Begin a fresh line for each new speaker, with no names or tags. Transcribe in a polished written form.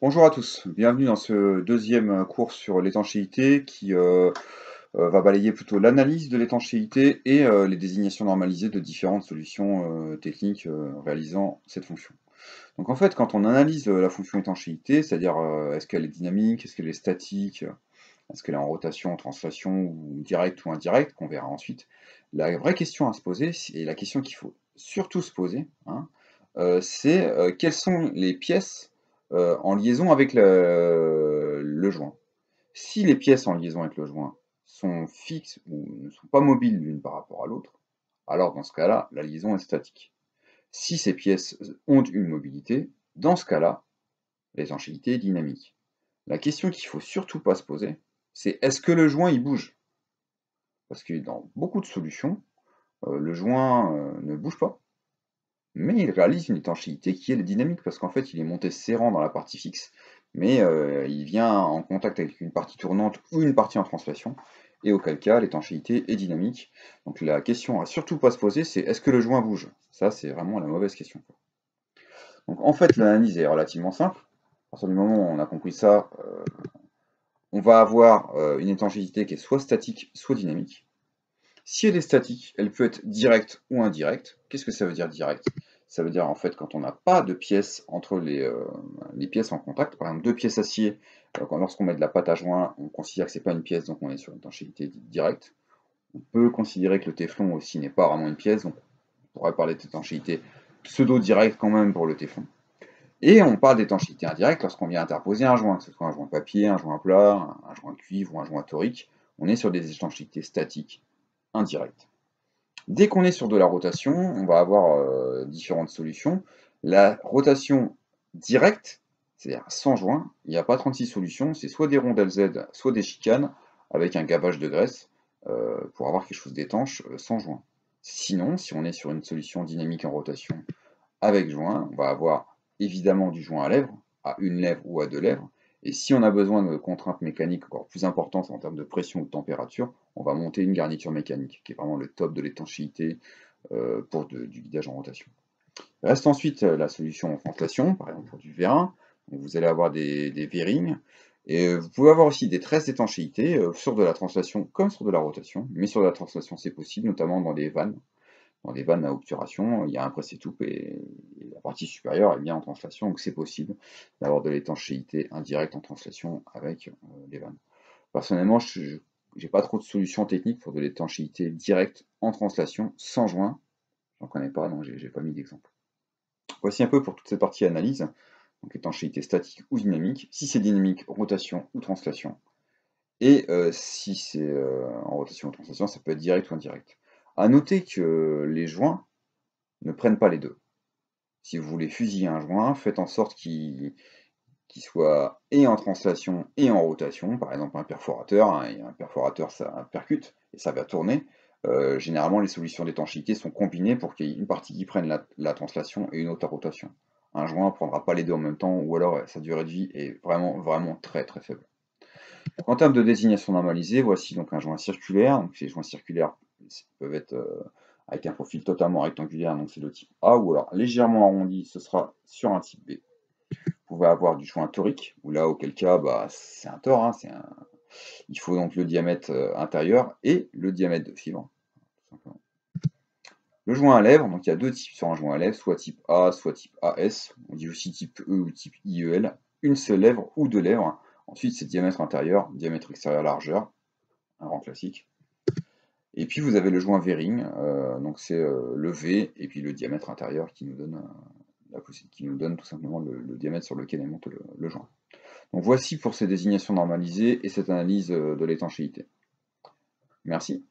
Bonjour à tous, bienvenue dans ce deuxième cours sur l'étanchéité qui va balayer plutôt l'analyse de l'étanchéité et les désignations normalisées de différentes solutions techniques réalisant cette fonction. Donc en fait, quand on analyse la fonction étanchéité, c'est-à-dire est-ce qu'elle est dynamique, est-ce qu'elle est statique, est-ce qu'elle est en rotation, en translation, ou directe ou indirecte, qu'on verra ensuite, la vraie question à se poser, et la question qu'il faut surtout se poser, hein, c'est quelles sont les pièces en liaison avec le joint. Si les pièces en liaison avec le joint sont fixes ou ne sont pas mobiles l'une par rapport à l'autre, alors dans ce cas-là, la liaison est statique. Si ces pièces ont une mobilité, dans ce cas-là, l'étanchéité est dynamique. La question qu'il ne faut surtout pas se poser, c'est est-ce que le joint il bouge? Parce que dans beaucoup de solutions, le joint ne bouge pas, mais il réalise une étanchéité qui est dynamique, parce qu'en fait il est monté serrant dans la partie fixe, mais il vient en contact avec une partie tournante ou une partie en translation, et auquel cas l'étanchéité est dynamique. Donc la question à surtout pas se poser, c'est est-ce que le joint bouge? Ça c'est vraiment la mauvaise question. Donc en fait l'analyse est relativement simple. À partir du moment où on a compris ça, on va avoir une étanchéité qui est soit statique, soit dynamique. Si elle est statique, elle peut être directe ou indirecte. Qu'est-ce que ça veut dire direct? Ça veut dire en fait quand on n'a pas de pièces entre les pièces en contact, par exemple deux pièces acier, lorsqu'on met de la pâte à joint, on considère que c'est pas une pièce, donc on est sur une étanchéité directe. On peut considérer que le téflon aussi n'est pas vraiment une pièce, donc on pourrait parler d'étanchéité pseudo-directe quand même pour le téflon. Et on parle d'étanchéité indirecte lorsqu'on vient interposer un joint, que ce soit un joint papier, un joint plat, un joint cuivre ou un joint torique. On est sur des étanchéités statiques indirectes. Dès qu'on est sur de la rotation, on va avoir différentes solutions. La rotation directe, c'est-à-dire sans joint, il n'y a pas 36 solutions, c'est soit des rondelles Z, soit des chicanes, avec un gavage de graisse, pour avoir quelque chose d'étanche sans joint. Sinon, si on est sur une solution dynamique en rotation avec joint, on va avoir évidemment du joint à lèvres, à une lèvre ou à deux lèvres, et si on a besoin de contraintes mécaniques encore plus importantes en termes de pression ou de température, on va monter une garniture mécanique, qui est vraiment le top de l'étanchéité pour du guidage en rotation. Reste ensuite la solution en translation, par exemple pour du vérin. Donc vous allez avoir des V-rings, et vous pouvez avoir aussi des tresses d'étanchéité sur de la translation comme sur de la rotation, mais sur la translation c'est possible, notamment dans les vannes. Dans des vannes à obturation, il y a un presse-étoupe et la partie supérieure est bien en translation, donc c'est possible d'avoir de l'étanchéité indirecte en translation avec les vannes. Personnellement, je n'ai pas trop de solutions techniques pour de l'étanchéité directe en translation sans joint. J'en connais pas, donc j'ai pas mis d'exemple. Voici un peu pour toute cette partie analyse. Donc étanchéité statique ou dynamique. Si c'est dynamique, rotation ou translation. Et si c'est en rotation ou translation, ça peut être direct ou indirect. A noter que les joints ne prennent pas les deux. Si vous voulez fusiller un joint, faites en sorte qu'il soit et en translation et en rotation. Par exemple, un perforateur, hein, et un perforateur, ça percute et ça va tourner. Généralement, les solutions d'étanchéité sont combinées pour qu'il y ait une partie qui prenne la translation et une autre la rotation. Un joint ne prendra pas les deux en même temps, ou alors sa durée de vie est vraiment, vraiment très très faible. En termes de désignation normalisée, voici donc un joint circulaire. Donc ces joints circulaires peuvent être avec un profil totalement rectangulaire, donc c'est le type A, ou alors légèrement arrondi, ce sera sur un type B. Vous pouvez avoir du joint torique, ou là, auquel cas, bah, c'est un tor, hein, il faut donc le diamètre intérieur et le diamètre de fibre, tout simplement. Le joint à lèvres, donc il y a deux types sur un joint à lèvres, soit type A, soit type AS, on dit aussi type E ou type IEL, une seule lèvre ou deux lèvres. Ensuite, c'est diamètre intérieur, diamètre extérieur, largeur, un rang classique. Et puis vous avez le joint V-ring, donc c'est le V et puis le diamètre intérieur qui nous donne, qui nous donne tout simplement le diamètre sur lequel est monté le joint. Donc voici pour ces désignations normalisées et cette analyse de l'étanchéité. Merci.